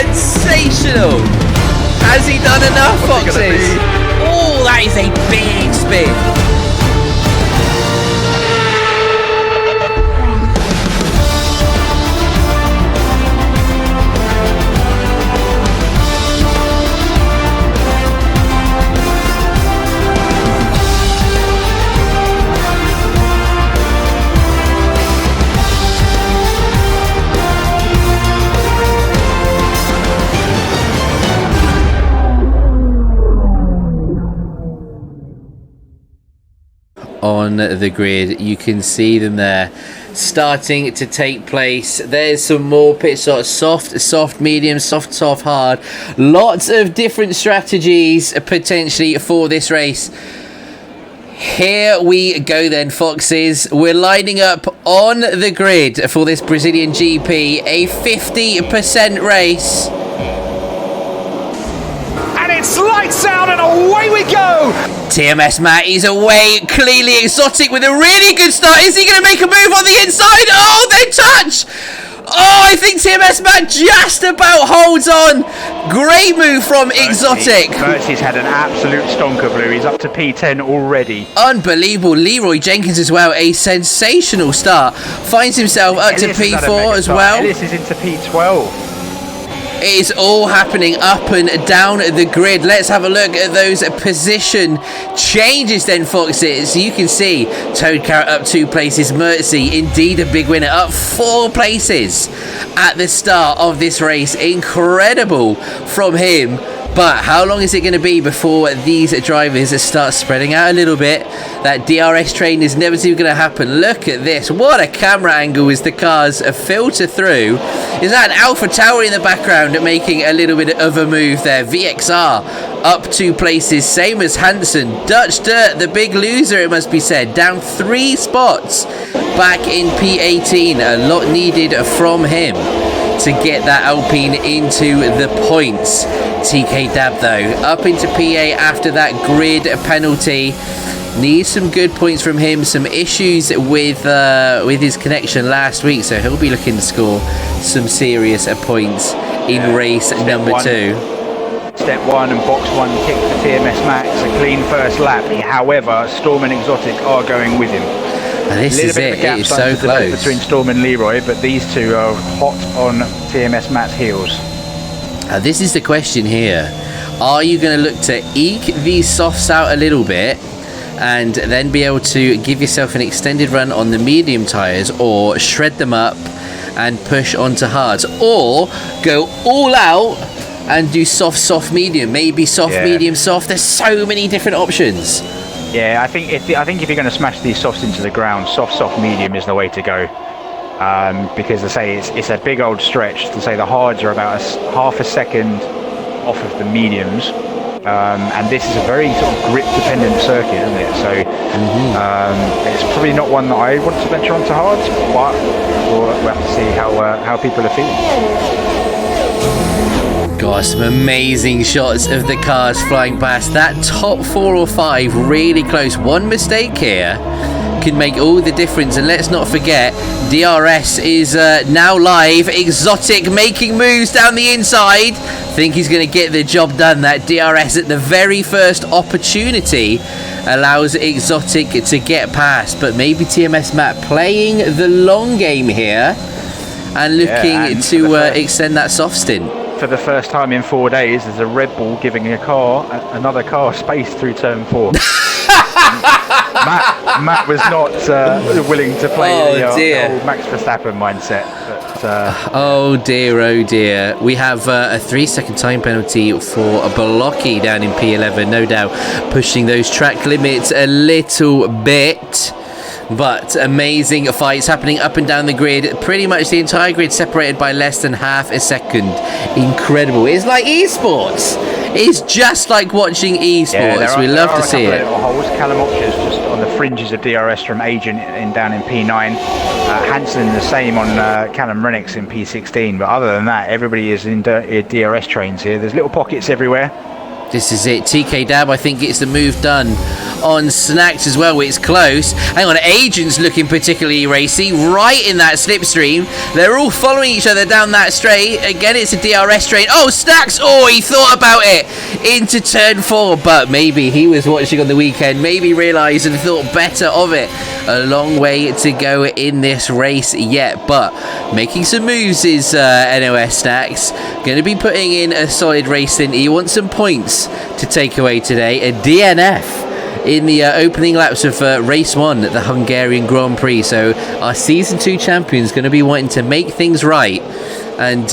sensational. Has he done enough, Foxes? Oh, that is a big spin. On the grid, you can see them there starting to take place. There's some more pit stops: soft, medium, soft, hard. Lots of different strategies potentially for this race. Here we go then, Foxes. We're lining up on the grid for this Brazilian GP, a 50% race. And it's lights out and away we go! TMS Matt is away, clearly Exotic with a really good start. Is he going to make a move on the inside? Oh, they touch! Oh, I think TMS Matt just about holds on. Great move from Exotic. Mercy's had an absolute stonker, Blue. He's up to P10 already. Unbelievable. Leroy Jenkins as well, a sensational start. Finds himself up to P4 as well. Ellis is into P12. It is all happening up and down the grid. Let's have a look at those position changes then, Foxes. You can see Toad Carrot up 2 places. Mercy, indeed a big winner, up 4 places at the start of this race. Incredible from him. But how long is it going to be before these drivers start spreading out a little bit? That DRS train is never going to happen. Look at this. What a camera angle as the cars filter through. Is that an Alpha Tower in the background making a little bit of a move there? VXR up 2 places. Same as Hansen. Dutch Dirt, the big loser, it must be said. Down 3 spots. Back in P18. A lot needed from him to get that Alpine into the points. TK Dab though up into PA after that grid penalty. Needs some good points from him. Some issues with his connection last week, so he'll be looking to score some serious points in race number 2. Step 1 and box 1 kick for TMS Max, a clean first lap. However, Storm and Exotic are going with him. This is it. It is so close between Storm and Leroy, but these two are hot on TMS Matt's heels. This is the question here. Are you going to look to eke these softs out a little bit and then be able to give yourself an extended run on the medium tyres, or shred them up and push onto hards, or go all out and do soft, medium, maybe soft, medium, soft? There's so many different options. Yeah, I think if you're going to smash these softs into the ground, soft, medium is the way to go. Because they say it's a big old stretch. To say the hards are about half a second off of the mediums, and this is a very sort of grip-dependent circuit, isn't it? So it's probably not one that I want to venture onto hards, but we'll have to see how people are feeling. Got some amazing shots of the cars flying past. That top 4 or 5 really close. One mistake here can make all the difference. And let's not forget, DRS is now live. Exotic making moves down the inside. Think he's going to get the job done. That DRS at the very first opportunity allows Exotic to get past. But maybe TMS Matt playing the long game here and looking to extend that soft stint. For the first time in 4 days, there's a Red Bull giving another car space through turn 4. Matt was not willing to play the old Max Verstappen mindset. But, oh dear. We have a 3-second time penalty for a Blocky down in P11, no doubt pushing those track limits a little bit. But amazing fights happening up and down the grid. Pretty much the entire grid separated by less than half a second. Incredible. It's like esports. It's just like watching esports. We love to see it. Callum Options just on the fringes of DRS from Agent down in P9. Hansen the same on Callum Renix in P16. But other than that, everybody is in DRS trains here. There's little pockets everywhere. This is it. TK Dab, I think, gets the move done on Snacks as well. It's close. Hang on, Agent's looking particularly racy, right in that slipstream. They're all following each other down that straight. Again, it's a DRS straight. Oh, Snacks! Oh, he thought about it into turn 4, but maybe he was watching on the weekend, maybe realised and thought better of it. A long way to go in this race yet, but making some moves is NOS Snacks. Going to be putting in a solid race in. He wants some points to take away today. A DNF in the opening laps of race 1 at the Hungarian Grand Prix. So our season 2 champions going to be wanting to make things right and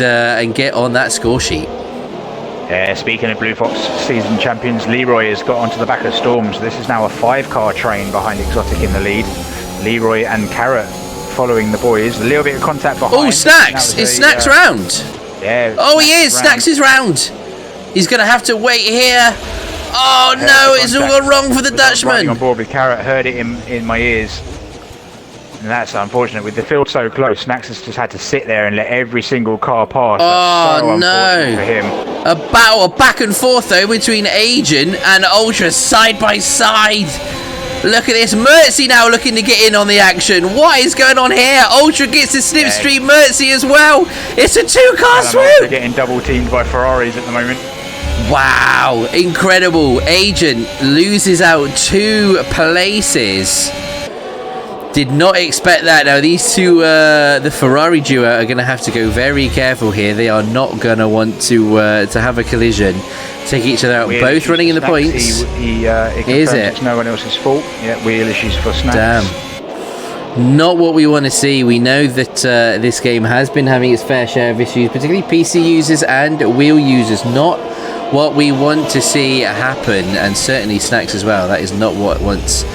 get on that score sheet. Yeah, speaking of Bluefoxx season champions, Leroy has got onto the back of Storms. This is now a 5-car train behind Exotic in the lead. Leroy and Carrot following the boys. A little bit of contact behind. Oh, Snacks! Is Snacks round? Yeah. Oh, he is! Snacks is round. He's going to have to wait here. Oh, no, it's all gone wrong for the Dutchman. Riding on board with Carrot, heard it in my ears. And that's unfortunate. With the field so close, Snacks has just had to sit there and let every single car pass. Oh, no. For him. A battle back and forth, though, between Agent and Ultra side by side. Look at this. Mertzy now looking to get in on the action. What is going on here? Ultra gets the slipstream. Mertzy as well. It's a 2-car swoop. They're getting double teamed by Ferraris at the moment. Wow. Incredible. Agent loses out 2 places. Did not expect that. Now these two, the Ferrari duo, are going to have to go very careful here. They are not going to want to have a collision, take each other out. Both running in the points. Is it? It's no one else's fault. Yeah, wheel issues for Snacks. Damn. Not what we want to see. We know that this game has been having its fair share of issues, particularly PC users and wheel users. Not what we want to see happen, and certainly Snacks as well. That is not what wants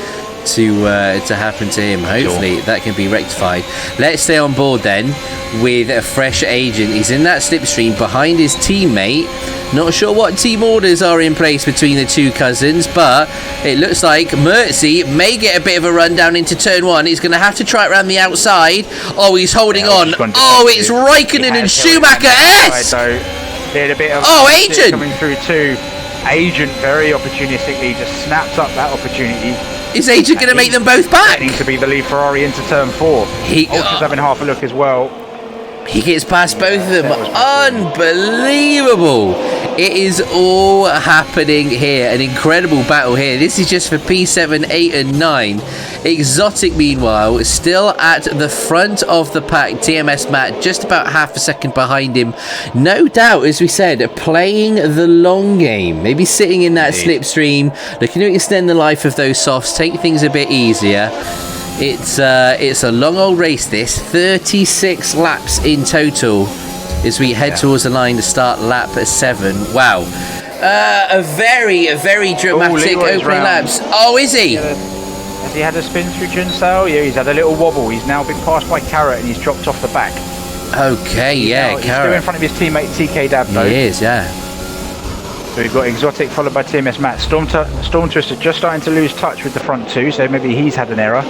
to happen to him. Hopefully that can be rectified. Let's stay on board then with a fresh Agent. He's in that slipstream behind his teammate. Not sure what team orders are in place between the two cousins, but it looks like Mertzy may get a bit of a run down into turn 1. He's going to have to try it around the outside. Oh, he's holding on. Oh, it's Raikkonen and Schumacher. Yes! Agent coming through too. Agent very opportunistically just snaps up that opportunity. Is Agent going to make them both back? Needs to be the lead Ferrari into turn 4. Ultra's having half a look as well. He gets past both of them. Unbelievable. It is all happening here. An incredible battle here. This is just for P7, 8 and 9. Exotic, meanwhile, is still at the front of the pack. TMS Matt just about half a second behind him. No doubt, as we said, playing the long game. Maybe sitting in that slipstream, looking to extend the life of those softs, take things a bit easier. It's a long old race, this. 36 laps in total as we head towards the line to start lap 7. Wow. A very dramatic opening laps. Oh, is he? Has he had a spin through Jinsale? Yeah, he's had a little wobble. He's now been passed by Carrot and he's dropped off the back. Okay, Carrot. He's still in front of his teammate TK Dab though. He is, yeah. So we've got Exotic followed by TMS Matt. Storm Twister just starting to lose touch with the front 2, so maybe he's had an error.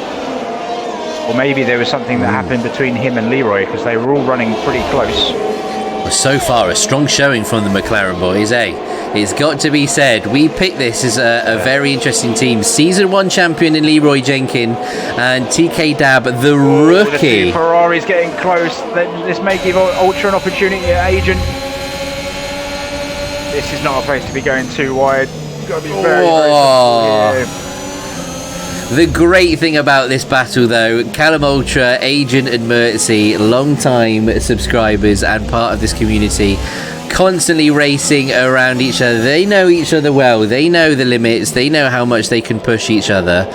Or maybe there was something that happened between him and Leroy, because they were all running pretty close. Well, so far, a strong showing from the McLaren boys, eh? It's got to be said. We picked this as a very interesting team. Season 1 champion in Leroy Jenkins and TK Dab, the rookie. The Ferrari's getting close. This may give Ultra an opportunity. Agent. This is not a place to be going too wide. You've got to be very careful here. The great thing about this battle, though, Callum Ultra, Agent and Mertzy, long-time subscribers and part of this community, constantly racing around each other. They know each other well. They know the limits. They know how much they can push each other.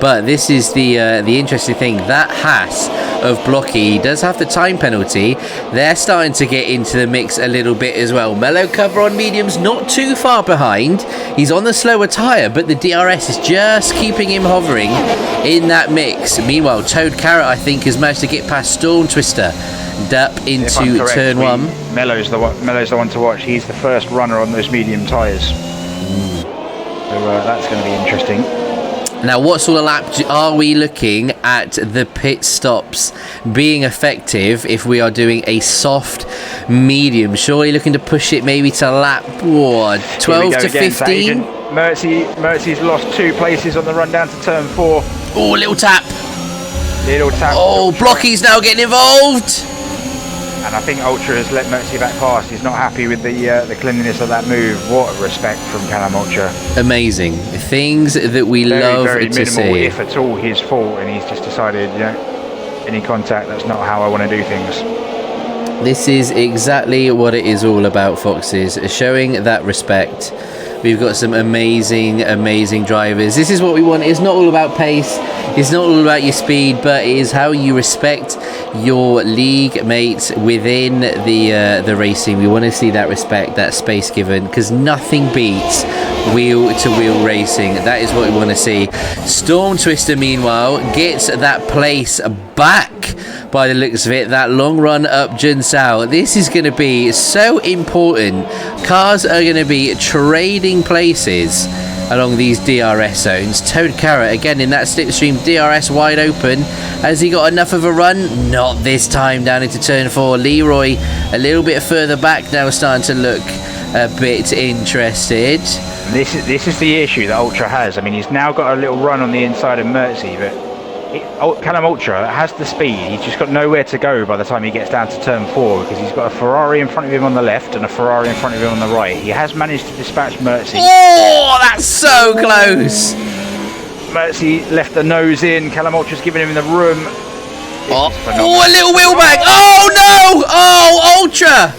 But this is the interesting thing. That Haas of Blocky does have the time penalty. They're starting to get into the mix a little bit as well. Mellow cover on mediums, not too far behind. He's on the slower tyre, but the DRS is just keeping him hovering in that mix. Meanwhile, Toad Carrot, I think, has managed to get past Storm Twister and up into turn 1. Mello's the one to watch. He's the first runner on those medium tyres. So that's going to be interesting. Now, what sort of lap are we looking at the pit stops being effective if we are doing a soft medium? Surely looking to push it maybe to lap, what, 12 to 15? Mercy's lost 2 places on the run down to turn 4. Oh, little tap. Little tap. Oh, Blocky's now getting involved. And I think Ultra has let Mercy back past. He's not happy with the cleanliness of that move. What a respect from Callum Ultra. Amazing. Things that we love very to minimal, see. if at all, his fault, and he's just decided, any contact, that's not how I want to do things. This is exactly what it is all about, Foxes. Showing that respect. We've got some amazing drivers. This is what we want. It's not all about pace. It's not all about your speed, but it is how you respect your league mates within the racing. We want to see that respect, that space given, because nothing beats wheel-to-wheel racing. That is what we want to see. Storm Twister, meanwhile, gets that place back by the looks of it. That long run up Junsao. This is going to be so important. Cars are going to be trading places along these DRS zones. Toad Carrot again in that slipstream, DRS wide open. Has he got enough of a run? Not this time, down into turn 4. Leroy a little bit further back now, starting to look a bit interested. This is the issue that Ultra has. I mean, he's now got a little run on the inside of Mercy, but Callum Ultra has the speed. He's just got nowhere to go by the time he gets down to turn 4, because he's got a Ferrari in front of him on the left and a Ferrari in front of him on the right. He has managed to dispatch Mercy. Oh, that's so close. Mercy left the nose in. Callum Ultra's giving him the room. Oh, a little wheelback. Oh no! Oh, Ultra!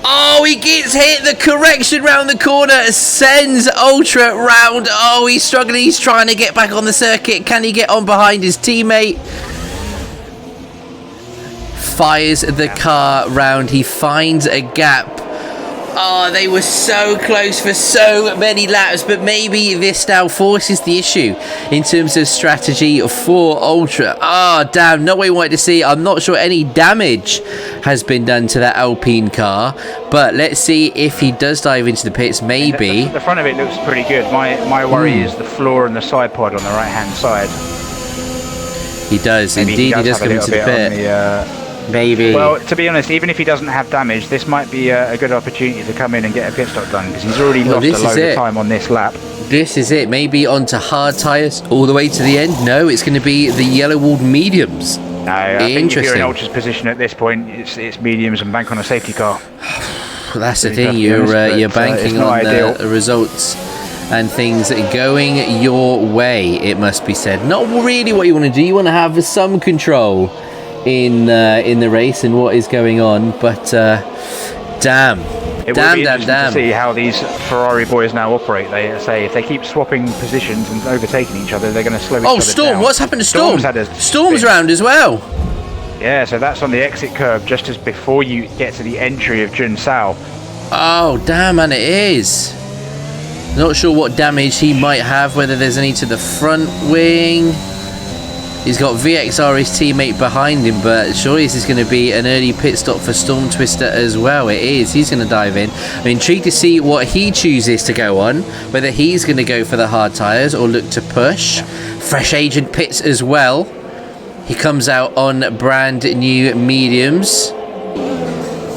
Oh, he gets hit. The correction round the corner sends Ultra round. Oh, he's struggling. He's trying to get back on the circuit. Can he get on behind his teammate? Fires the car round. He finds a gap. Oh, they were so close for so many laps, but maybe this now forces the issue in terms of strategy for Ultra. Ah, damn, not what we wanted to see. I'm not sure any damage has been done to that Alpine car, but let's see if he does dive into the pits. Maybe the front of it looks pretty good. My worry is the floor and the side pod on the right hand side. He does. Maybe indeed, he does come into the pit. Maybe. Well, to be honest, even if he doesn't have damage, this might be a good opportunity to come in and get a pit stop done, because he's already lost a load of time on this lap. This is it. Maybe onto hard tyres all the way to the end. No, it's going to be the yellow-walled mediums. No, I think if you're in Ultra's position at this point, it's mediums and bank on a safety car. That's the thing. You're banking on the results and things going your way, it must be said. Not really what you want to do. You want to have some control in the race and what is going on, but damn. It will be interesting to see how these Ferrari boys now operate. They say if they keep swapping positions and overtaking each other, they're going to slow each other down. Storm, what's happened to Storm? Storm's round as well. Yeah, so that's on the exit curb just as before you get to the entry of Junsao. Oh, damn, man, it is. Not sure what damage he might have, whether there's any to the front wing. He's got VXR, his teammate, behind him, but surely this is going to be an early pit stop for Storm Twister as well. It is. He's going to dive in. I'm intrigued to see what he chooses to go on, whether he's going to go for the hard tyres or look to push. Fresh Agent pits as well. He comes out on brand new mediums.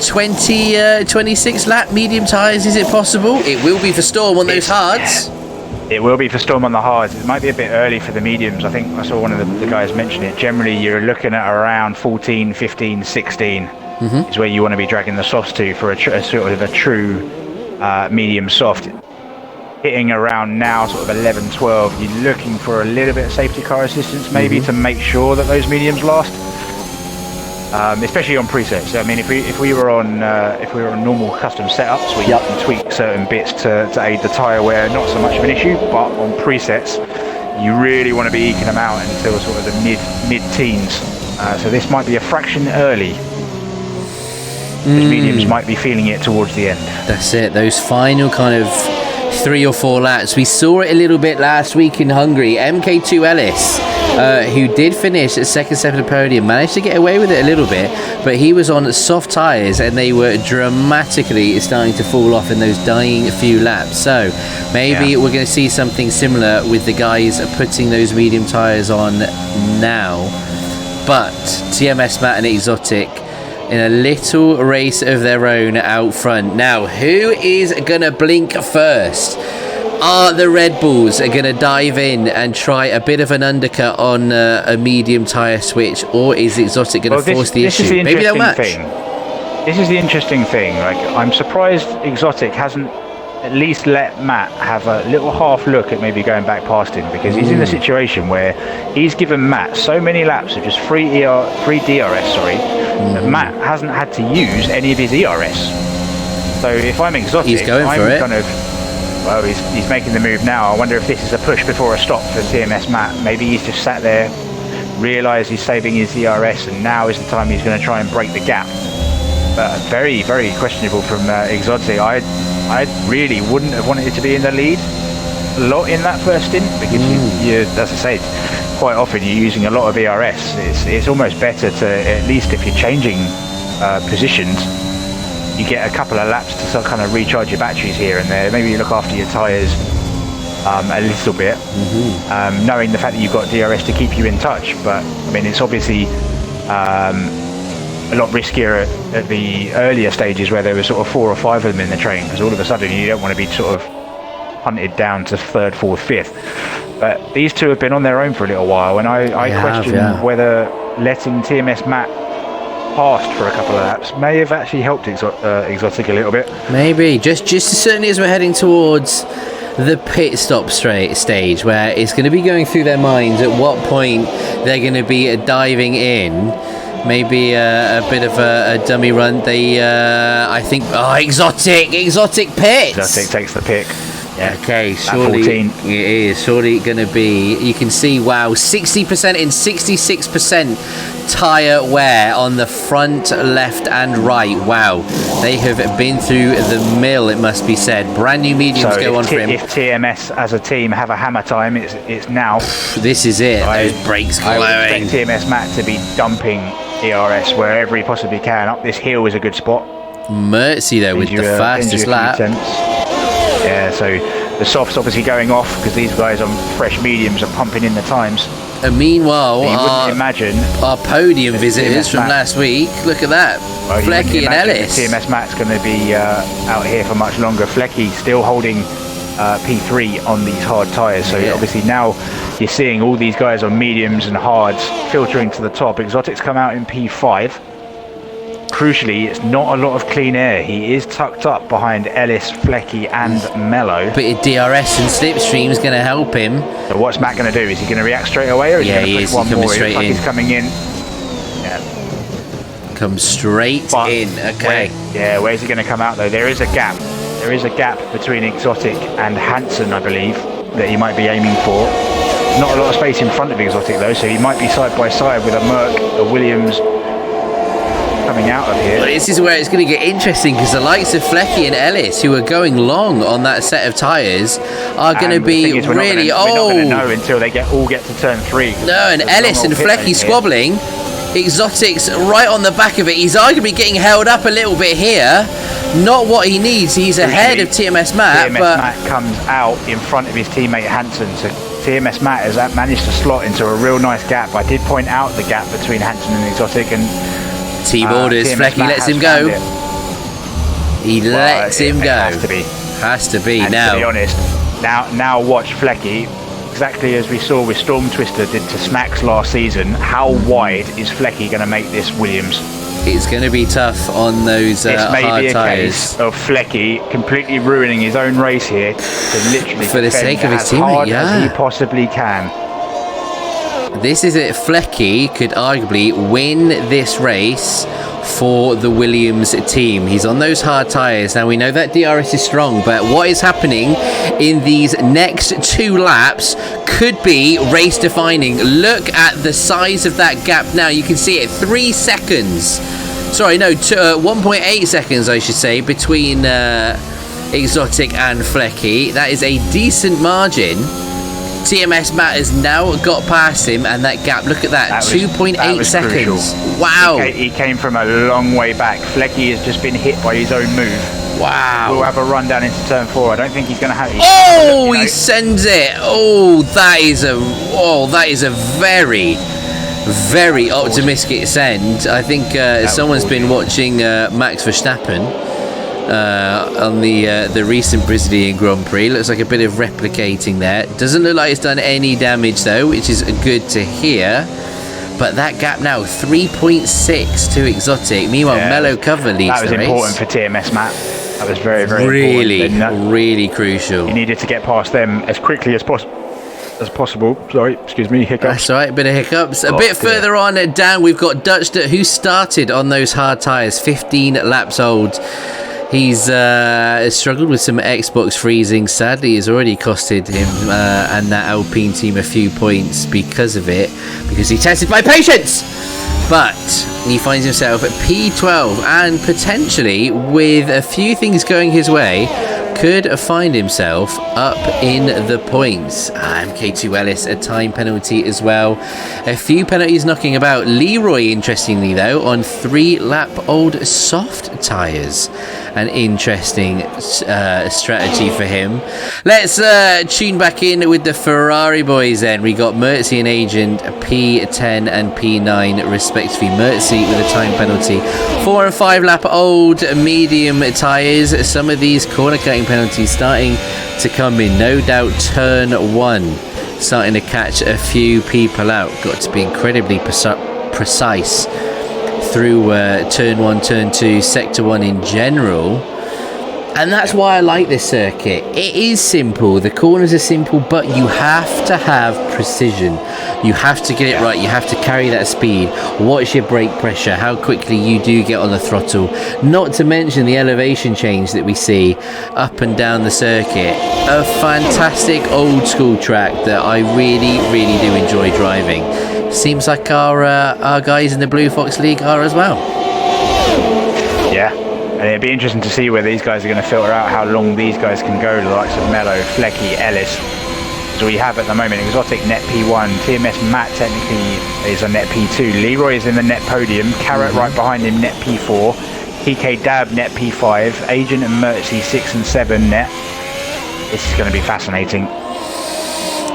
26 lap medium tyres, is it possible? It will be for Storm on those hards. It will be for Storm on the hards. It might be a bit early for the mediums. I think I saw one of the guys mention it. Generally, you're looking at around 14, 15, 16 is where you want to be dragging the softs to for a sort of a true medium soft. Hitting around now sort of 11, 12, you're looking for a little bit of safety car assistance maybe to make sure that those mediums last. Especially on presets. I mean, if we were on normal custom setups where you can tweak certain bits to aid the tyre wear, not so much of an issue. But on presets, you really want to be eking them out until sort of the mid-teens. So this might be a fraction early. The mediums might be feeling it towards the end. That's it. Those final kind of 3 or 4 laps. We saw it a little bit last week in Hungary. MK2 Ellis who did finish at second step of the podium, managed to get away with it a little bit, but he was on soft tyres and they were dramatically starting to fall off in those dying few laps. So maybe we're going to see something similar with the guys putting those medium tyres on now. But TMS Matt and Exotic in a little race of their own out front. Now, who is going to blink first? Are the Red Bulls going to dive in and try a bit of an undercut on a medium tyre switch, or is Exotic going to force the issue? Maybe they'll match. This is the interesting thing. Like, I'm surprised Exotic hasn't at least let Matt have a little half look at maybe going back past him, because he's in a situation where he's given Matt so many laps of just free DRS, that Matt hasn't had to use any of his ERS. So if I'm Exotic, he's going for it. Well, he's making the move now. I wonder if this is a push before a stop for TMS Matt. Maybe he's just sat there, realised he's saving his ERS, and now is the time he's going to try and break the gap. But very, very questionable from Exotic. I really wouldn't have wanted it to be in the lead a lot in that first stint, because you, as I say, quite often you're using a lot of ERS. It's almost better to, at least if you're changing positions, you get a couple of laps to sort of kind of recharge your batteries here and there. Maybe you look after your tyres a little bit, knowing the fact that you've got DRS to keep you in touch. But I mean, it's obviously a lot riskier at the earlier stages where there were sort of 4 or 5 of them in the train, because all of a sudden you don't want to be sort of hunted down to 3rd, 4th, 5th. But these two have been on their own for a little while, and I question whether letting TMS Matt past for a couple of laps may have actually helped Exotic a little bit. Maybe, just as certainly as we're heading towards the pit stop stage, where it's going to be going through their minds at what point they're going to be diving in. Maybe a bit of a dummy run. I think, Exotic pits. Exotic takes the pick. Yeah. Okay, surely it is. Surely going to be. You can see, wow, 60% in 66% tyre wear on the front, left, and right. Wow, they have been through the mill. It must be said. Brand new mediums go on for him. If TMS as a team have a hammer time, it's now. This is it. Those brakes glowing. I would expect TMS Matt to be dumping ERS wherever he possibly can. Up this hill is a good spot. Mercy though, with the fastest lap. Yeah, so the softs obviously going off because these guys on fresh mediums are pumping in the times. And meanwhile, our podium visitors from last week, look at that. Well, Flecky and Ellis. TMS Matt's going to be out here for much longer. Flecky still holding P3 on these hard tyres. So obviously now you're seeing all these guys on mediums and hards filtering to the top. Exotic's come out in P5. Crucially, it's not a lot of clean air. He is tucked up behind Ellis, Flecky and Mello. But DRS and slipstream is going to help him. So what's Matt going to do? Is he going to react straight away, or is he going to push one more? Straight in. He's coming in. Comes straight in. Okay. Where's he going to come out though? There is a gap. There is a gap between Exotic and Hansen, I believe, that he might be aiming for. Not a lot of space in front of Exotic though, so he might be side by side with a Merc, a Williams, coming out of here. Well, this is where it's going to get interesting, because the likes of Flecky and Ellis, who are going long on that set of tyres, are going to be really We're not going to know until they all get to turn 3. No, and Ellis and Flecky squabbling. Exotic's right on the back of it. He's arguably getting held up a little bit here. Not what he needs. He's ahead of TMS Matt. Matt comes out in front of his teammate Hansen. So TMS Matt has managed to slot into a real nice gap. I did point out the gap between Hansen and Exotic, and team orders. Flecky lets him go. He lets him go. Has to be. And now. To be honest, now watch Flecky. Exactly as we saw with Storm Twister did to Snacks last season. How wide is Flecky going to make this Williams? It's going to be tough on those hard tyres. This may be a case of Flecky completely ruining his own race here to literally for the sake of his teammate, hard as he possibly can. This is it. Flecky could arguably win this race for the Williams team. He's on those hard tyres. Now we know that DRS is strong, but what is happening in these next 2 laps could be race defining. Look at the size of that gap now. You can see it, 3 seconds. Sorry, no, 1.8 seconds, I should say, between Exotic and Flecky. That is a decent margin. TMS Matt has now got past him, and that gap, look at that, 2.8 seconds. Crucial. Wow. He came from a long way back. Flecky has just been hit by his own move. Wow. We'll have a run down into turn 4. I don't think he's going to have it. Oh, he sends it. Oh, that is a very, very optimistic send. I think someone's been watching Max Verstappen on the recent Brazilian Grand Prix. Looks like a bit of replicating there. Doesn't look like it's done any damage though, which is good to hear. But that gap now, 3.6 to Exotic. Meanwhile, Mellow Cover leads the race. That was important for TMS, Matt. That was very, very important. Really crucial. You needed to get past them as quickly as possible. Sorry, excuse me, hiccups. That's all right, a bit of hiccups. A bit further on down, we've got Dutchster, who started on those hard tyres, 15 laps old. He's struggled with some Xbox freezing. Sadly, it's already costed him and that Alpine team a few points because of it, because he tested my patience. But he finds himself at P12 and potentially, with a few things going his way, could find himself up in the points. MK2 Ellis, a time penalty as well. A few penalties knocking about. Leroy, interestingly though, on 3-lap-old soft tyres. An interesting strategy for him. Let's tune back in with the Ferrari boys then. We got Mertzi and Agent, P10 and P9 respectively. Mertzi with a time penalty. 4 and 5-lap-old medium tyres. Some of these corner cutting penalties starting to come in. No doubt turn 1 starting to catch a few people out. Got to be incredibly precise through turn 1, turn 2, sector 1 in general. And that's why I like this circuit. It is simple, the corners are simple, but you have to have precision. You have to get it right, you have to carry that speed. Watch your brake pressure, how quickly you do get on the throttle. Not to mention the elevation change that we see up and down the circuit. A fantastic old school track that I really, really do enjoy driving. Seems like our guys in the Bluefoxx League are as well. Yeah, and it'd be interesting to see where these guys are going to filter out how long these guys can go, the likes of Mello, Flecky, Ellis. So we have at the moment Exotic net P1, TMS Matt technically is on net P2, Leroy is in the net podium, Carrot right behind him net P4, PK Dab net P5, Agent and Mertzi 6 and 7 net. This is going to be fascinating.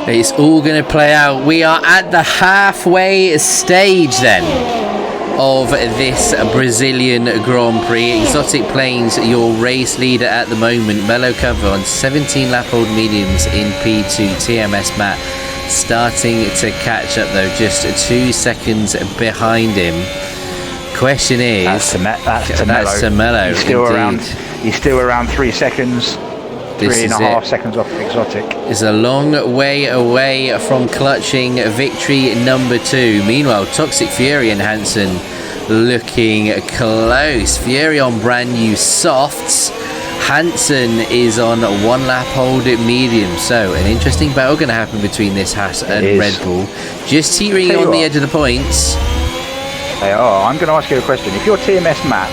It's all going to play out. We are at the halfway stage then of this Brazilian Grand Prix. Exotic Plains, your race leader at the moment. Mellow Cover on 17-lap-old mediums in P2. TMS Matt starting to catch up though, just 2 seconds behind him. Question is, that's to Mello. He's still around 3 seconds. 3.5 seconds off Exotic. Is a long way away from clutching victory number 2. Meanwhile, Toxic Fury and Hansen looking close. Fury on brand new softs. Hansen is on 1-lap-old medium. So an interesting battle going to happen between this Haas and Red Bull. Just teetering on the edge of the points. They are. I'm going to ask you a question. If you're TMS Matt,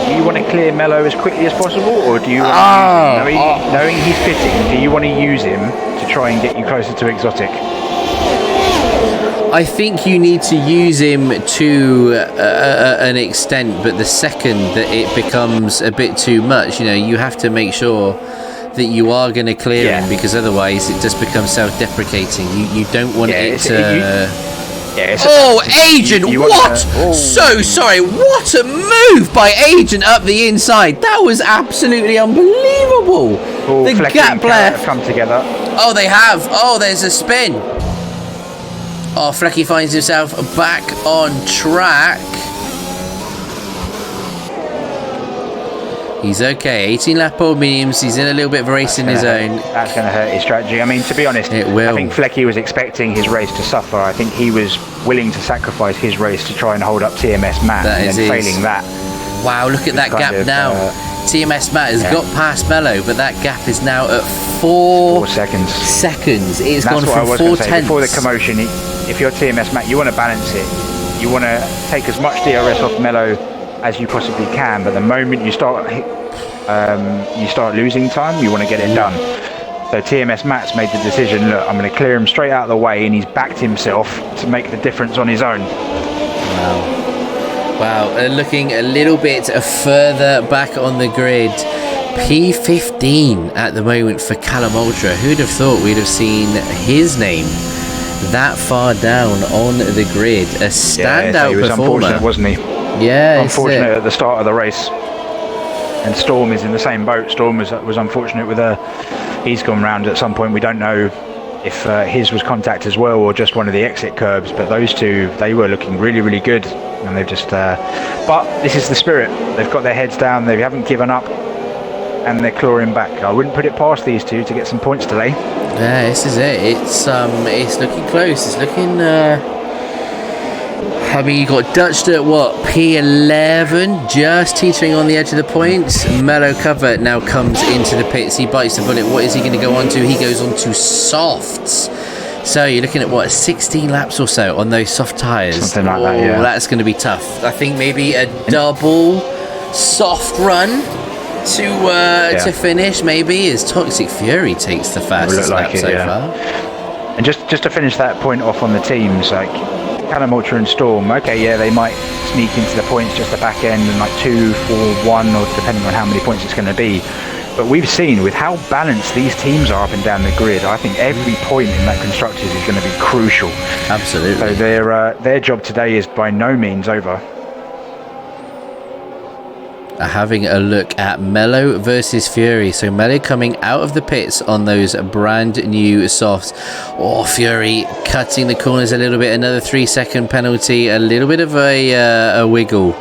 do you want to clear Mello as quickly as possible, or do you want to use him? Knowing he's fitting, do you want to use him to try and get you closer to Exotic? I think you need to use him to an extent, but the second that it becomes a bit too much, you have to make sure that you are going to clear him, because otherwise it just becomes self-deprecating. You don't want it to... Agent, what? So sorry, what a move by Agent up the inside. That was absolutely unbelievable. The gap left. Come together. Oh, they have. Oh, there's a spin. Oh, Flecky finds himself back on track. He's okay. 18-lap-old mediums. He's in a little bit of a race in his own. That's going to hurt his strategy. I mean, to be honest, it will. I think Flecky was expecting his race to suffer. I think he was willing to sacrifice his race to try and hold up TMS Matt, and then failing that. Wow, look at that gap now. TMS Matt has got past Mello, but that gap is now at 4 seconds. It's gone from 4 tenths. Before the commotion, if you're TMS Matt, you want to balance it. You want to take as much DRS off Mello as you possibly can, but the moment you start losing time, you want to get it done. So TMS Matt's made the decision, look, I'm going to clear him straight out of the way, and he's backed himself to make the difference on his own. Wow, looking a little bit further back on the grid. P15 at the moment for Callum Ultra. Who'd have thought we'd have seen his name that far down on the grid? A standout he was performer, unfortunate, wasn't he? Yeah, unfortunate at the start of the race. And Storm is in the same boat. Storm was unfortunate with he's gone round at some point. We don't know if his was contact as well or just one of the exit curbs. But those two, they were looking really, really good. And they've just. But this is the spirit. They've got their heads down. They haven't given up. And they're clawing back. I wouldn't put it past these two to get some points today. Yeah, this is it. It's looking close. It's looking. I mean, you got Dutch at what? P11, just teetering on the edge of the points. Mellow Cover now comes into the pits. He bites the bullet. What is he going to go on to? He goes on to softs. So you're looking at what, 16 laps or so on those soft tyres. Something like that. Yeah. That's going to be tough. I think maybe a double soft run to finish, maybe, as Toxic Fury takes the fastest lap so far. And just to finish that point off on the teams, like Callum Ultra and Storm, okay, yeah, they might sneak into the points just the back end and like 2, 4, 1, or depending on how many points it's going to be. But we've seen with how balanced these teams are up and down the grid, I think every point in that Constructors is going to be crucial. Absolutely. So their job today is by no means over. Having a look at Mello versus Fury. So Mello coming out of the pits on those brand new softs. Oh, Fury cutting the corners a little bit. Another 3-second penalty. A little bit of a wiggle,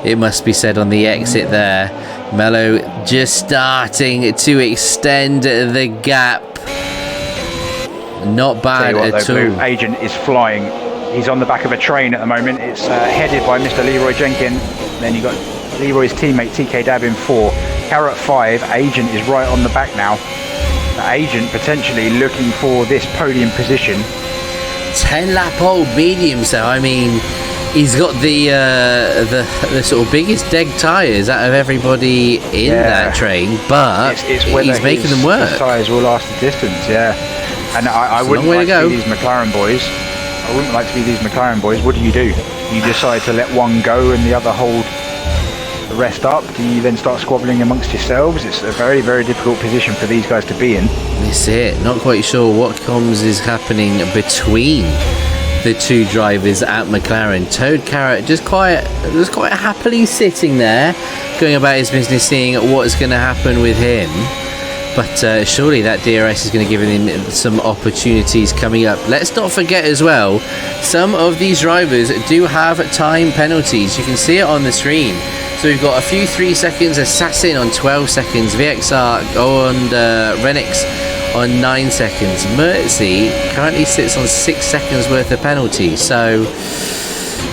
it must be said, on the exit there. Mello just starting to extend the gap. Not bad at all. Agent is flying. He's on the back of a train at the moment. It's headed by Mr. Leroy Jenkins. Then you got Leroy's teammate TK Dab in 4. Carrot 5. Agent is right on the back now. The Agent potentially looking for this podium position. 10 lap old medium, so I mean, he's got the sort of biggest deg tyres out of everybody in that train, but it's he's making them work. His tyres will last the distance, yeah. And I wouldn't like to be these McLaren boys. I wouldn't like to be these McLaren boys. What do? You decide to let one go and the other hold the rest up. Do you then start squabbling amongst yourselves? It's a very, very difficult position for these guys to be in. That's it. Not quite sure what comms is happening between the two drivers at McLaren. Toad Carrot just quite happily sitting there, going about his business, seeing what's going to happen with him. But surely that DRS is going to give him some opportunities coming up. Let's not forget as well, some of these drivers do have time penalties. You can see it on the screen. So we've got a few 3 seconds, Assassin on 12 seconds, VXR and Renix on 9 seconds. Mercy currently sits on 6 seconds worth of penalties. So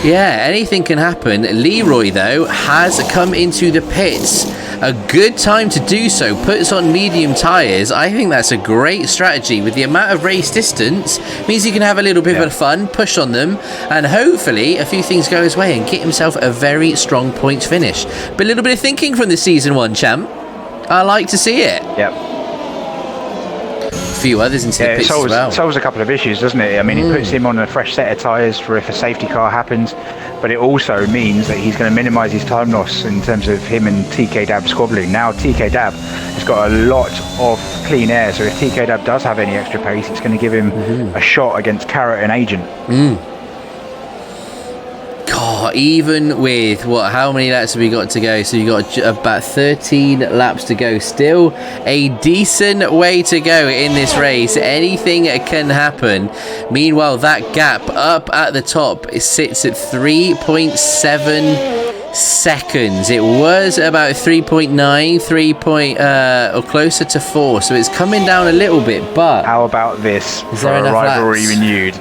yeah, anything can happen. Leroy, though, has come into the pits. A good time to do so. Puts on medium tyres. I think that's a great strategy. With the amount of race distance, means he can have a little bit of fun, push on them, and hopefully a few things go his way and get himself a very strong points finish. But a little bit of thinking from the Season 1 champ. I like to see it. Yep. A few others into the pits as well. It solves a couple of issues, doesn't it? I mean, it puts him on a fresh set of tyres for if a safety car happens, but it also means that he's going to minimise his time loss in terms of him and TK Dab squabbling. Now TK Dab has got a lot of clean air, so if TK Dab does have any extra pace, it's going to give him a shot against Carrot and Agent. God, even with how many laps have we got to go? So you got about 13 laps to go. Still a decent way to go in this race. Anything can happen. Meanwhile, that gap up at the top, it sits at 3.7 seconds. It was about 3.9, or closer to 4. So it's coming down a little bit. But how about this for a rivalry renewed?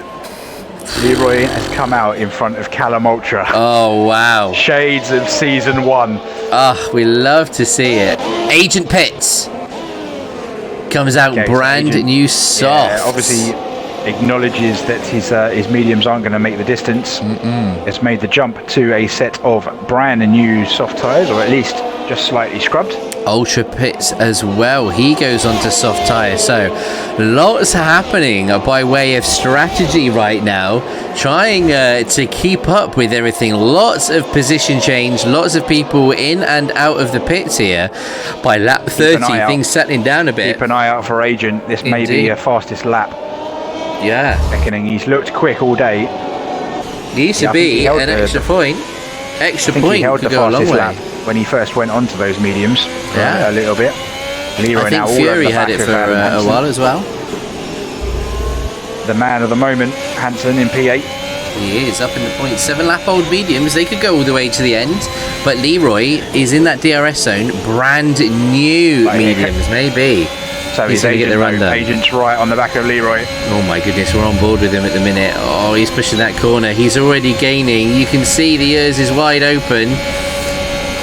Leroy has come out in front of Callum Ultra. Oh, wow. Shades of Season 1. We love to see it. Agent Pitts comes out brand new soft. Obviously acknowledges that his mediums aren't going to make the distance. It's made the jump to a set of brand new soft tyres, or at least just slightly scrubbed. Ultra pits as well. He goes on to soft tyre. So lots happening by way of strategy right now, trying to keep up with everything. Lots of position change, lots of people in and out of the pits here. By lap 30, things settling down a bit. Keep an eye out for Agent. This may be a fastest lap. Yeah. Reckoning he's looked quick all day. Needs to be an extra point. Extra point could go a long way. Lap when he first went onto those mediums, a little bit. Leroy I think Fury had it for a while as well. The man of the moment, Hansen in P8. He is up in the 0.7 lap old mediums. They could go all the way to the end, but Leroy is in that DRS zone. Brand new mediums, maybe. So he's going to get the run done. Agent's right on the back of Leroy. Oh my goodness, we're on board with him at the minute. Oh, he's pushing that corner. He's already gaining. You can see the ears is wide open.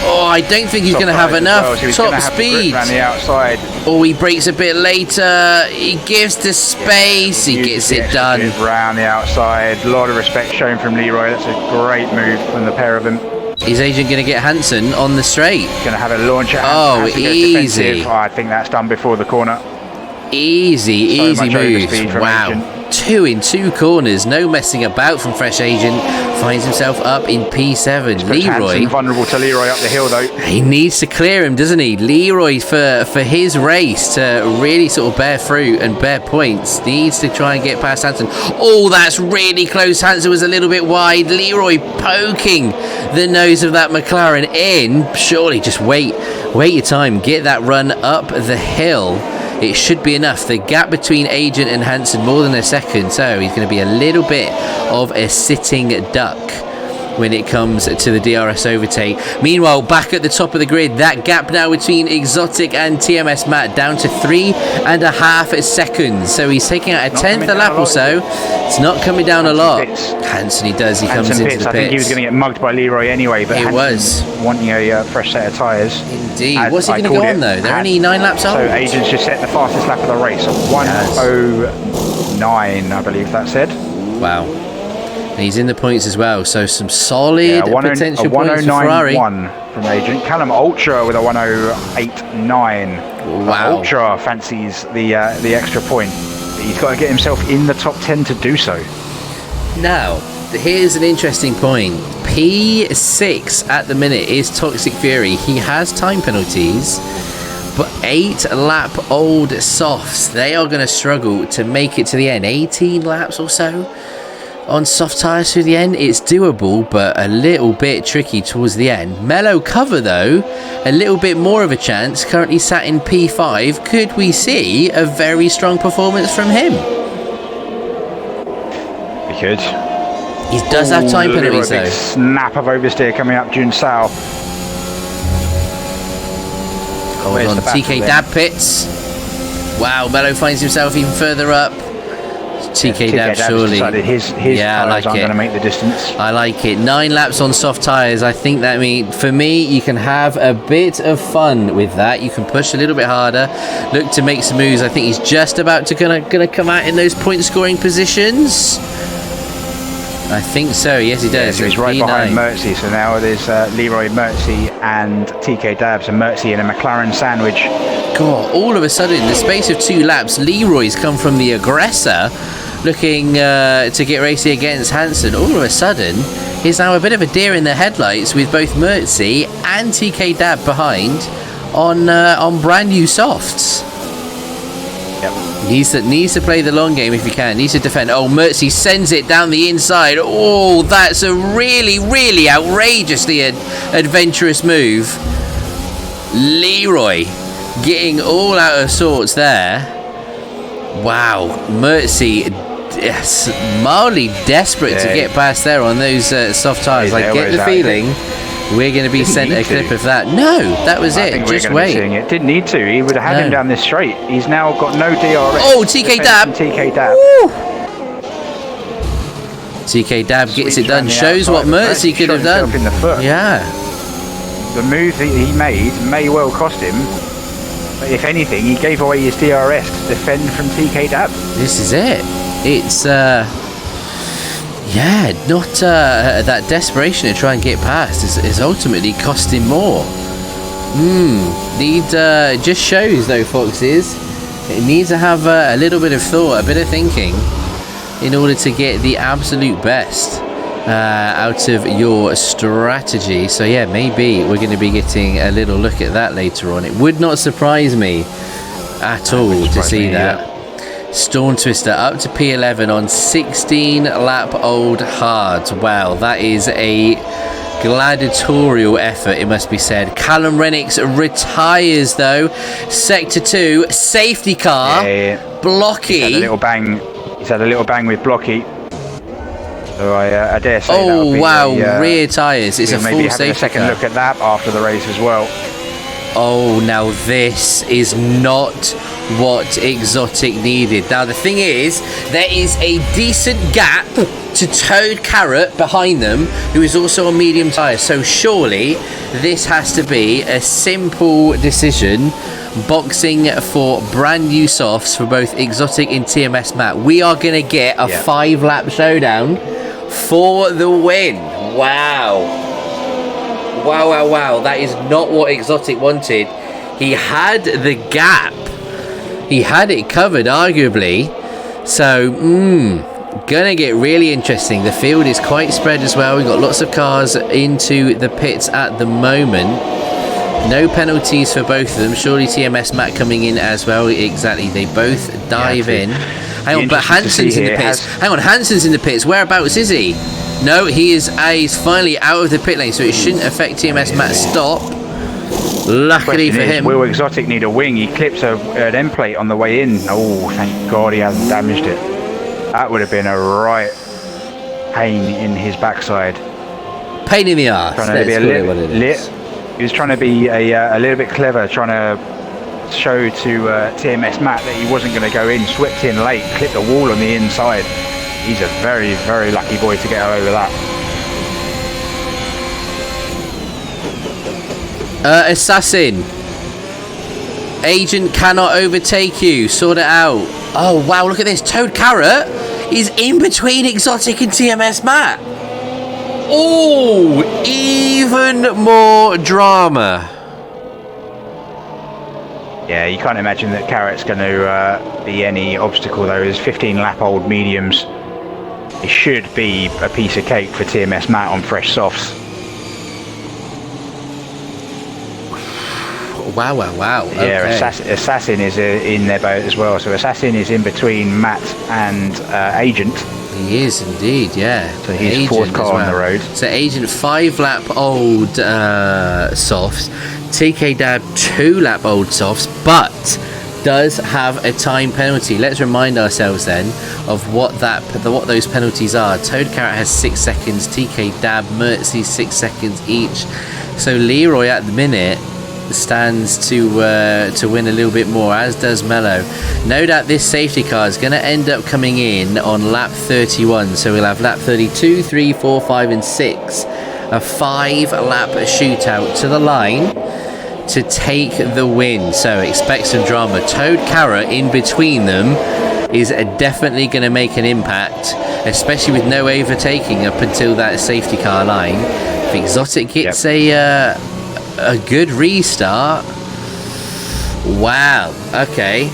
Oh, I don't think he's going to have enough top speed. Around the outside. Oh, he brakes a bit later. He gives the space. He gets it done. Around the outside. A lot of respect shown from Leroy. That's a great move from the pair of them. Is Agent going to get Hansen on the straight? Going to have a launch at easy. Oh, I think that's done before the corner. Easy moves. Wow. 2 in 2 corners, no messing about from Fresh Agent. Finds himself up in P7. Leroy, vulnerable to Leroy up the hill though. He needs to clear him, doesn't he? Leroy, for his race to really sort of bear fruit and bear points, needs to try and get past Hansen. Oh, that's really close. Hansen was a little bit wide. Leroy poking the nose of that McLaren in. Surely just wait your time. Get that run up the hill. It should be enough. The gap between Agent and Hansen more than a second, so he's going to be a little bit of a sitting duck when it comes to the DRS overtake. Meanwhile, back at the top of the grid, that gap now between Exotic and TMS Matt down to 3.5 seconds. So he's taking out a 10th a lap or so. It's not coming down a lot. Hansen, he comes into the pits. I think he was going to get mugged by Leroy anyway, but it was wanting a fresh set of tyres. Indeed. What's he going to go on though? They're only 9 laps old. So Agents just set the fastest lap of the race, 1:09, I believe that said. Wow. And he's in the points as well, so some solid potential points for Ferrari. 1:09.1 from Agent. Callum Ultra with a 1:08.9. Wow. Ultra fancies the extra point. But he's got to get himself in the top 10 to do so. Now, here's an interesting point. P6 at the minute is Toxic Fury. He has time penalties, but 8 lap old softs, they are going to struggle to make it to the end. 18 laps or so on soft tyres through the end. It's doable, but a little bit tricky towards the end. Mellow cover though, a little bit more of a chance. Currently sat in P5. Could we see a very strong performance from him? We could. He does have time penalties though. Big snap of oversteer coming up June South. Hold on, TK Dab pits. Wow, Mello finds himself even further up. TK Dab surely. His yeah, I like aren't it. going to make the distance. I like it. 9 laps on soft tyres. I think that for me, you can have a bit of fun with that. You can push a little bit harder, look to make some moves. I think he's just about to gonna come out in those point scoring positions. I think so. Yes, he does. Yeah, so he's right behind Mertzi. So now there's Leroy, Mertzi, and TK Dabs, and Mertzi in a McLaren sandwich. God, all of a sudden, in the space of 2 laps, Leroy's come from the aggressor, looking to get racy against Hansen. All of a sudden, he's now a bit of a deer in the headlights with both Mertzi and TK Dab behind on brand new softs. Yep. Needs to play the long game if he can. Needs to defend. Oh, Mertzi sends it down the inside. Oh, that's a really, really outrageously adventurous move. Leroy getting all out of sorts there. Wow, Mertzi mildly desperate to get past there on those soft tyres. I get the feeling we're going to be sent a clip of that. No, that was it. Just wait. It didn't need to. He would have had him down this straight. He's now got no DRS. Oh, TK Dab. TK Dab. TK Dab gets it done. Shows what Mertzi could have done. In the foot. Yeah. The move that he made may well cost him. But if anything, he gave away his DRS to defend from TK Dab. This is it. It's that desperation to try and get past is ultimately cost him more. Just shows though, Foxes. It needs to have a little bit of thought, a bit of thinking, in order to get the absolute best out of your strategy. So yeah, maybe we're going to be getting a little look at that later on. It would not surprise me at all to see that. Storm Twister up to P11 on 16 lap old hards. Wow, that is a gladiatorial effort, it must be said. Callum Rennicks retires though. Sector 2, safety car. Blocky. He's had a little bang with Blocky. So I dare say oh wow, rear tyres. It's a full maybe safety having a second car. look at that after the race as well. Oh, now this is not what Exotic needed. Now the thing is, there is a decent gap to Toad Carrot behind them, who is also on medium tyre. So surely this has to be a simple decision. Boxing for brand new softs for both Exotic and TMS Matt. We are going to get a 5-lap showdown for the win. Wow. Wow. That is not what Exotic wanted. He had the gap. He had it covered, arguably. So, gonna get really interesting. The field is quite spread as well. We've got lots of cars into the pits at the moment. No penalties for both of them. Surely TMS Matt coming in as well. Exactly. They both dive in. Hang on, but Hansen's in the pits. Hang on, Hansen's in the pits. Whereabouts is he? No, he's finally out of the pit lane, so it shouldn't affect TMS Matt's stop. Luckily for him. Will Exotic need a wing? He clips an end plate on the way in. Oh, thank God he hasn't damaged it. That would have been a right pain in his backside. Pain in the arse. He was trying to be a little bit clever, trying to show to TMS Matt that he wasn't going to go in. Swept in late, clipped the wall on the inside. He's a very, very lucky boy to get over that. Assassin. Agent cannot overtake you. Sort it out. Oh, wow, look at this. Toad Carrot is in between Exotic and TMS Matt. Oh, even more drama. Yeah, you can't imagine that Carrot's going to be any obstacle, though. There's 15-lap-old mediums. It should be a piece of cake for TMS Matt on fresh softs. Wow. Yeah, okay. Assassin is in their boat as well. So Assassin is in between Matt and Agent. He is indeed, yeah. So he's Agent fourth car on the road. So Agent 5-lap old softs. TK Dab 2-lap old softs, but does have a time penalty. Let's remind ourselves then of what those penalties are. Toad Carrot has 6 seconds. TK Dab, Mertzy 6 seconds each. So Leroy at the minute stands to win a little bit more, as does Mello. No doubt this safety car is going to end up coming in on lap 31, so we'll have lap 32, 3, 4, 5 and 6, a 5-lap shootout to the line to take the win. So expect some drama. Toad Carrot in between them is definitely going to make an impact, especially with no overtaking up until that safety car line. If Exotic gets a good restart. Wow. Okay.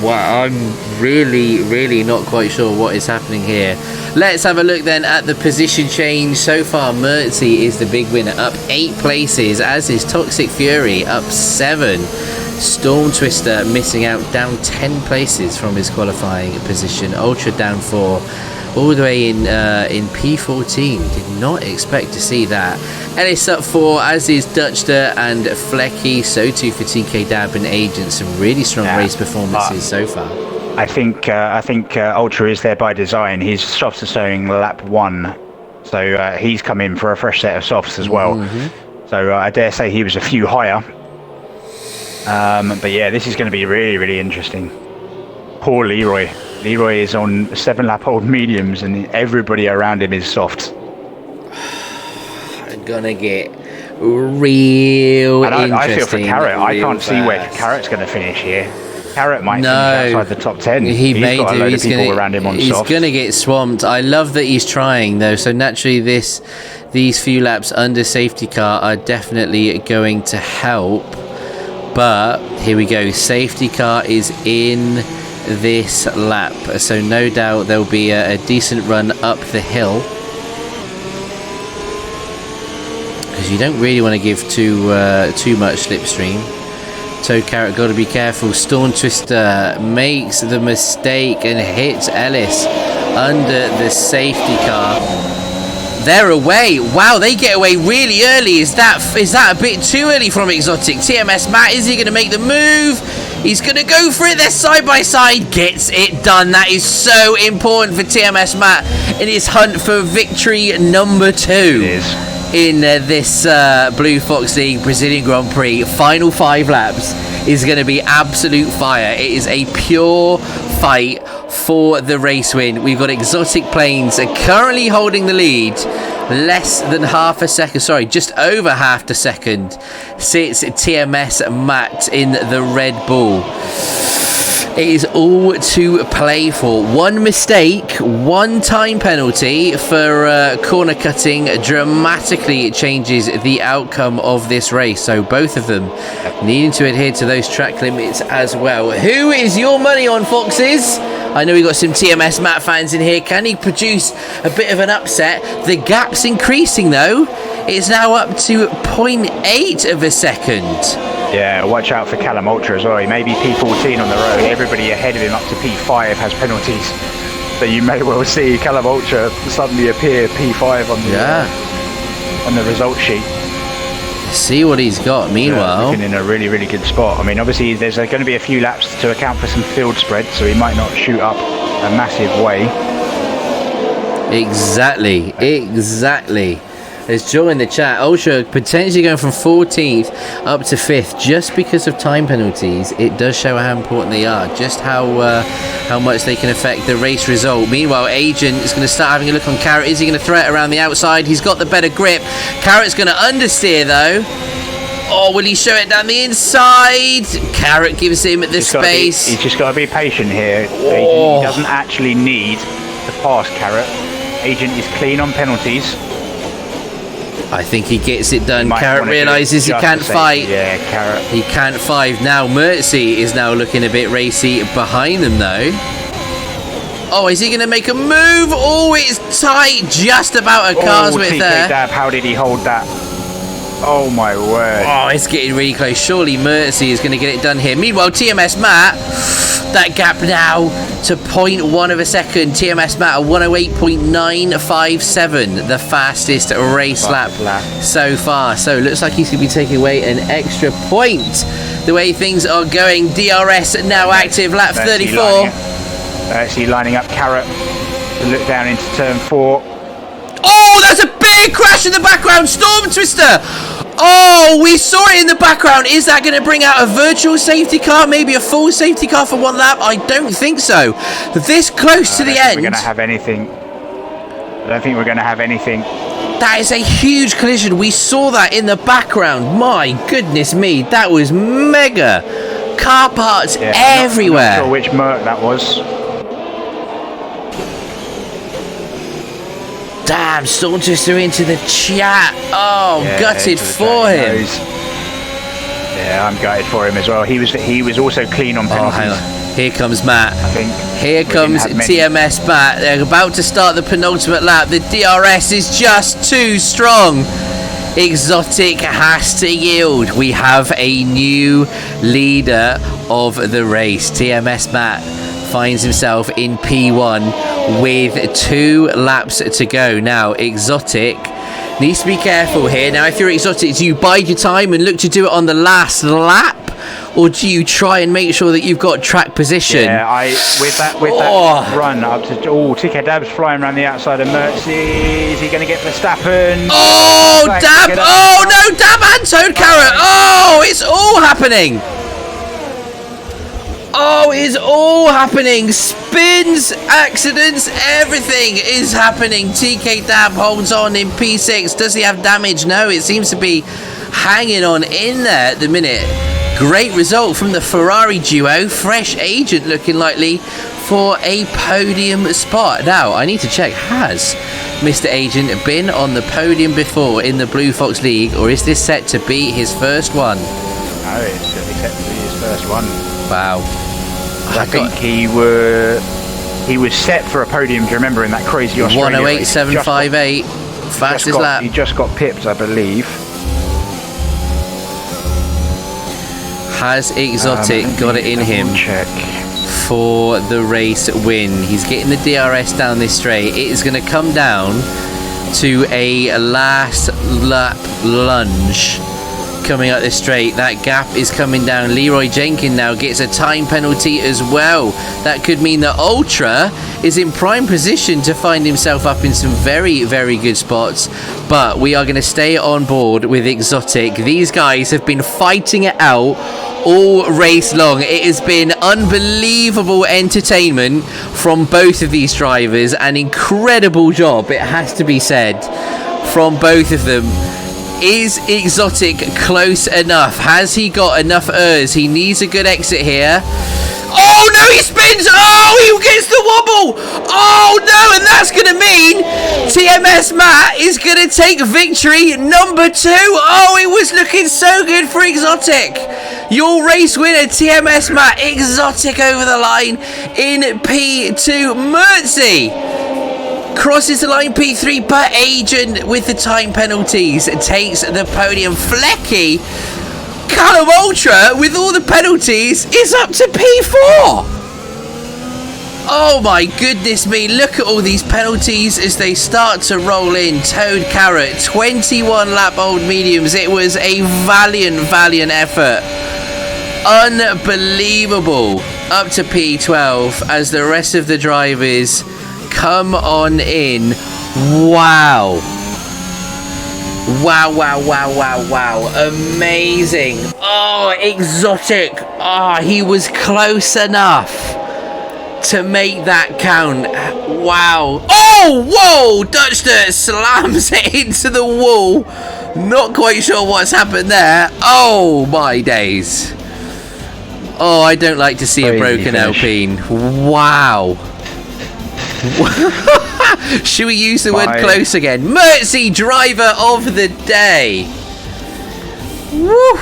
Wow, I'm really not quite sure what is happening here. Let's have a look then at the position change. So far, Mertzy is the big winner, up 8 places, as is Toxic Fury, up 7. Storm Twister missing out, down 10 places from his qualifying position. Ultra down 4. All the way in P14. Did not expect to see that. Ellis up 4, as is Dutchter and Flecky. So too for TK Dab and Agent. Some really strong race performances so far. I think Ultra is there by design. His softs are showing lap 1, so he's come in for a fresh set of softs as well. So I dare say he was a few higher. But yeah, this is going to be really interesting. Poor Leroy. Leroy is on 7-lap-old mediums, and everybody around him is soft. Gonna get real and interesting. I feel for Carrot. I can't see where Carrot's going to finish here. Carrot might finish outside the top 10. He may got do. A load He's of people gonna, around him on he's softs. going to get swamped. I love that he's trying, though. So naturally, these few laps under safety car are definitely going to help. But here we go. Safety car is in this lap. So no doubt there'll be a decent run up the hill. Because you don't really want to give too much slipstream. Toad Carrot got to be careful. Storm Twister makes the mistake and hits Ellis under the safety car. They're away. Wow, they get away really early. Is that a bit too early from Exotic? TMS Matt, is he going to make the move? He's going to go for it. They're side by side. Gets it done. That is so important for TMS Matt in his hunt for victory number 2. It is. In this Bluefoxx League Brazilian Grand Prix. Final 5 laps is going to be absolute fire. It is a pure fight for the race win. We've got Exotic Planes currently holding the lead. Less than half a second, sorry, just over half a second sits TMS Matt in the Red Bull. It is all to play for. One mistake, one time penalty for corner cutting dramatically changes the outcome of this race. So both of them needing to adhere to those track limits as well. Who is your money on, Foxes? I know we got some TMS Matt fans in here. Can he produce a bit of an upset? The gap's increasing though. It's now up to 0.8 of a second. Yeah, watch out for Callum Ultra as well. He may be P14 on the road. Everybody ahead of him up to P5 has penalties. So you may well see Callum Ultra suddenly appear P5 on the result sheet. See what he's got. Meanwhile, looking in a really, really good spot. I mean, obviously there's going to be a few laps to account for some field spread, so he might not shoot up a massive way. Exactly. There's Joe in the chat. Ultra potentially going from 14th up to 5th just because of time penalties. It does show how important they are, just how much they can affect the race result. Meanwhile, Agent is going to start having a look on Carrot. Is he going to throw it around the outside? He's got the better grip. Carrot's going to understeer though. Oh, will he show it down the inside? Carrot gives him the space. He's just got to be patient here. Oh. He doesn't actually need to pass Carrot. Agent is clean on penalties. I think he gets it done. Carrot realises he can't fight. Yeah, Carrot. He can't fight. Now Mertzy is now looking a bit racy behind them though. Oh, is he going to make a move? Oh, it's tight. Just about a car's width there. Dab, how did he hold that? Oh my word. Oh, it's getting really close. Surely Mertzy is going to get it done here. Meanwhile, TMS Matt, that gap now to 0.1 of a second. TMS Matt, 108.957, the fastest race lap so far. So looks like he's going to be taking away an extra point. The way things are going, DRS now active, lap 34. Actually lining up Carrot to look down into turn 4. Oh, that's a big crash in the background. Storm Twister. Oh, we saw it in the background. Is that going to bring out a virtual safety car? Maybe a full safety car for one lap? I don't think so. This close to the end. We're going to have anything. I don't think we're going to have anything. That is a huge collision. We saw that in the background. My goodness me. That was mega. Car parts everywhere. I'm not sure which Merc that was. Damn, Storm Twister into the chat. Oh, yeah, gutted for him. Yeah, I'm gutted for him as well. He was also clean on penalties. Hang on. Here comes Matt. I think here comes TMS Matt. They're about to start the penultimate lap. The DRS is just too strong. Exotic has to yield. We have a new leader of the race. TMS Matt finds himself in P1 with 2 laps to go. Now, Exotic needs to be careful here. Now, if you're Exotic, do you bide your time and look to do it on the last lap? Or do you try and make sure that you've got track position? Yeah, with that run up to TK Dab's flying around the outside of Mertzy. Is he going to get Verstappen? Oh, Dab! Oh no, Dab and Toad Carrot! Oh, it's all happening! Oh, it's all happening. Spins, accidents, everything is happening. TK Dab holds on in P6. Does he have damage? No, it seems to be hanging on in there at the minute. great result from the Ferrari duo. Fresh Agent looking likely for a podium spot. Now, I need to check, has Mr. Agent been on the podium before in the Bluefoxx League, or is this set to be his first one? No, it's certainly set to be his first one. Wow. I think he was set for a podium, do you remember, in that crazy Australia 108.758, fastest lap. He just got pipped, I believe. Has Exotic got it in him for the race win? He's getting the DRS down this straight. It is going to come down to a last lap lunge coming up this straight. That gap is coming down. Leroy Jenkins now gets a time penalty as well. That could mean that Ultra is in prime position to find himself up in some very, very good spots. But we are going to stay on board with Exotic. These guys have been fighting it out all race long. It has been unbelievable entertainment from both of these drivers. An incredible job, it has to be said, from both of them. Is Exotic close enough? Has he got enough errs? He needs a good exit here. Oh no, he spins! Oh, he gets the wobble! Oh no, and that's going to mean TMS Matt is going to take victory number 2. Oh, it was looking so good for Exotic. Your race winner, TMS Matt, Exotic over the line in P2. Mertzi crosses the line P3, but Agent with the time penalties takes the podium. Flecky, Callum Ultra with all the penalties is up to P4. Oh my goodness me, look at all these penalties as they start to roll in. Toad Carrot, 21 lap old mediums. It was a valiant effort. Unbelievable. Up to P12 as the rest of the drivers come on in. Wow. Wow. Amazing. Oh, Exotic. Oh, he was close enough to make that count. Wow. Oh, whoa. Dutch Dirt slams it into the wall. Not quite sure what's happened there. Oh, my days. Oh, I don't like to see a broken Alpine. Wow. Should we use the word close again? Mertzi, driver of the day. Woo.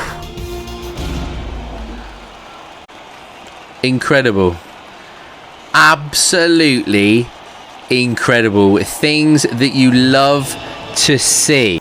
Incredible. Absolutely incredible. Things that you love to see.